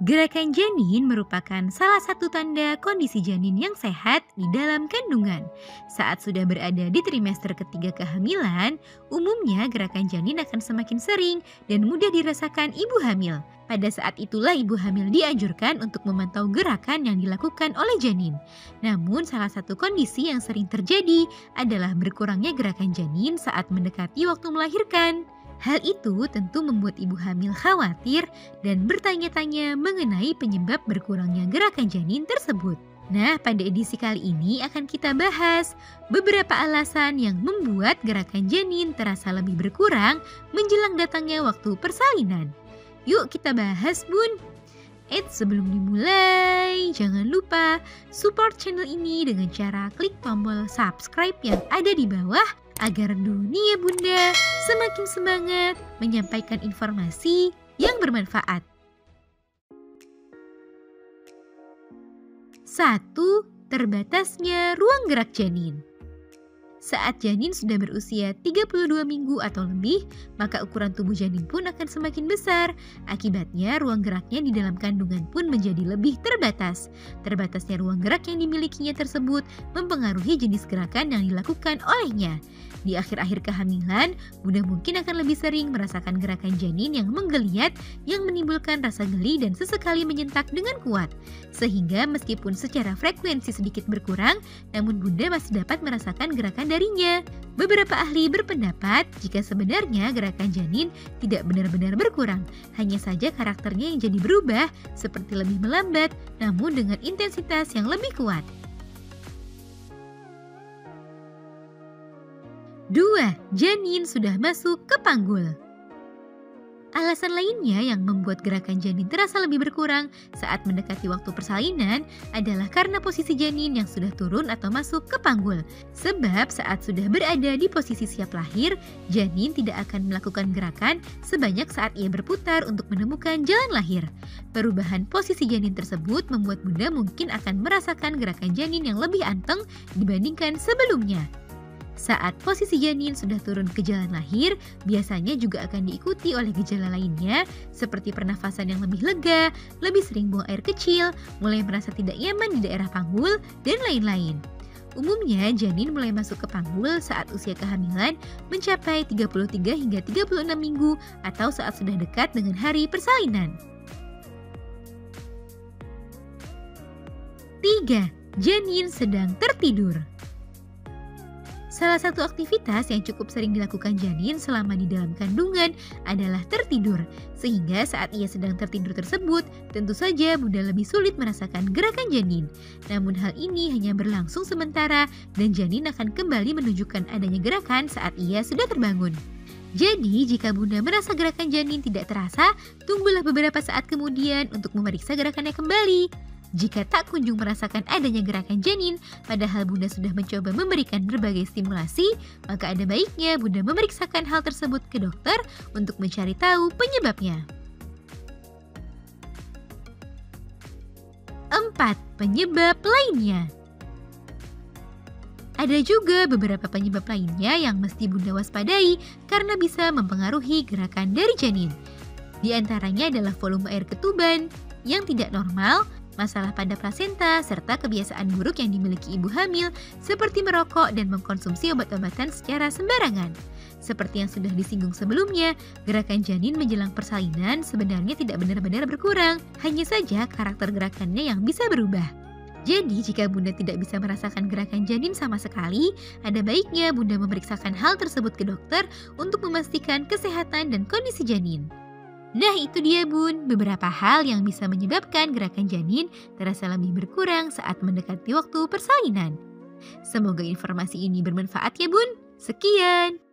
Gerakan janin merupakan salah satu tanda kondisi janin yang sehat di dalam kandungan. Saat sudah berada di trimester ketiga kehamilan, umumnya gerakan janin akan semakin sering dan mudah dirasakan ibu hamil. Pada saat itulah ibu hamil dianjurkan untuk memantau gerakan yang dilakukan oleh janin. Namun salah satu kondisi yang sering terjadi adalah berkurangnya gerakan janin saat mendekati waktu melahirkan. Hal itu tentu membuat ibu hamil khawatir dan bertanya-tanya mengenai penyebab berkurangnya gerakan janin tersebut. Nah, pada edisi kali ini akan kita bahas beberapa alasan yang membuat gerakan janin terasa lebih berkurang menjelang datangnya waktu persalinan. Yuk kita bahas, Bun! Sebelum dimulai, jangan lupa support channel ini dengan cara klik tombol subscribe yang ada di bawah agar dunia Bunda semakin semangat menyampaikan informasi yang bermanfaat. 1. Terbatasnya ruang gerak janin. Saat janin sudah berusia 32 minggu atau lebih, maka ukuran tubuh janin pun akan semakin besar. Akibatnya, ruang geraknya di dalam kandungan pun menjadi lebih terbatas. Terbatasnya ruang gerak yang dimilikinya tersebut mempengaruhi jenis gerakan yang dilakukan olehnya. Di akhir-akhir kehamilan, Bunda mungkin akan lebih sering merasakan gerakan janin yang menggeliat yang menimbulkan rasa geli dan sesekali menyentak dengan kuat. Sehingga meskipun secara frekuensi sedikit berkurang, namun Bunda masih dapat merasakan gerakan darinya. Beberapa ahli berpendapat jika sebenarnya gerakan janin tidak benar-benar berkurang, hanya saja karakternya yang jadi berubah seperti lebih melambat namun dengan intensitas yang lebih kuat. 2. Janin sudah masuk ke panggul. Alasan lainnya yang membuat gerakan janin terasa lebih berkurang saat mendekati waktu persalinan adalah karena posisi janin yang sudah turun atau masuk ke panggul. Sebab saat sudah berada di posisi siap lahir, janin tidak akan melakukan gerakan sebanyak saat ia berputar untuk menemukan jalan lahir. Perubahan posisi janin tersebut membuat Bunda mungkin akan merasakan gerakan janin yang lebih anteng dibandingkan sebelumnya. Saat posisi janin sudah turun ke jalan lahir, biasanya juga akan diikuti oleh gejala lainnya seperti pernafasan yang lebih lega, lebih sering buang air kecil, mulai merasa tidak nyaman di daerah panggul, dan lain-lain. Umumnya, janin mulai masuk ke panggul saat usia kehamilan mencapai 33 hingga 36 minggu atau saat sudah dekat dengan hari persalinan. 3. Janin sedang tertidur. Salah satu aktivitas yang cukup sering dilakukan janin selama di dalam kandungan adalah tertidur. Sehingga saat ia sedang tertidur tersebut, tentu saja Bunda lebih sulit merasakan gerakan janin. Namun hal ini hanya berlangsung sementara dan janin akan kembali menunjukkan adanya gerakan saat ia sudah terbangun. Jadi, jika Bunda merasa gerakan janin tidak terasa, tunggulah beberapa saat kemudian untuk memeriksa gerakannya kembali. Jika tak kunjung merasakan adanya gerakan janin, padahal Bunda sudah mencoba memberikan berbagai stimulasi, maka ada baiknya Bunda memeriksakan hal tersebut ke dokter untuk mencari tahu penyebabnya. 4. Penyebab lainnya. Ada juga beberapa penyebab lainnya yang mesti Bunda waspadai karena bisa mempengaruhi gerakan dari janin. Di antaranya adalah volume air ketuban yang tidak normal, masalah pada plasenta, serta kebiasaan buruk yang dimiliki ibu hamil seperti merokok dan mengkonsumsi obat-obatan secara sembarangan. Seperti yang sudah disinggung sebelumnya, gerakan janin menjelang persalinan sebenarnya tidak benar-benar berkurang, hanya saja karakter gerakannya yang bisa berubah. Jadi, jika Bunda tidak bisa merasakan gerakan janin sama sekali, ada baiknya Bunda memeriksakan hal tersebut ke dokter untuk memastikan kesehatan dan kondisi janin. Nah, itu dia Bun, beberapa hal yang bisa menyebabkan gerakan janin terasa lebih berkurang saat mendekati waktu persalinan. Semoga informasi ini bermanfaat ya Bun. Sekian.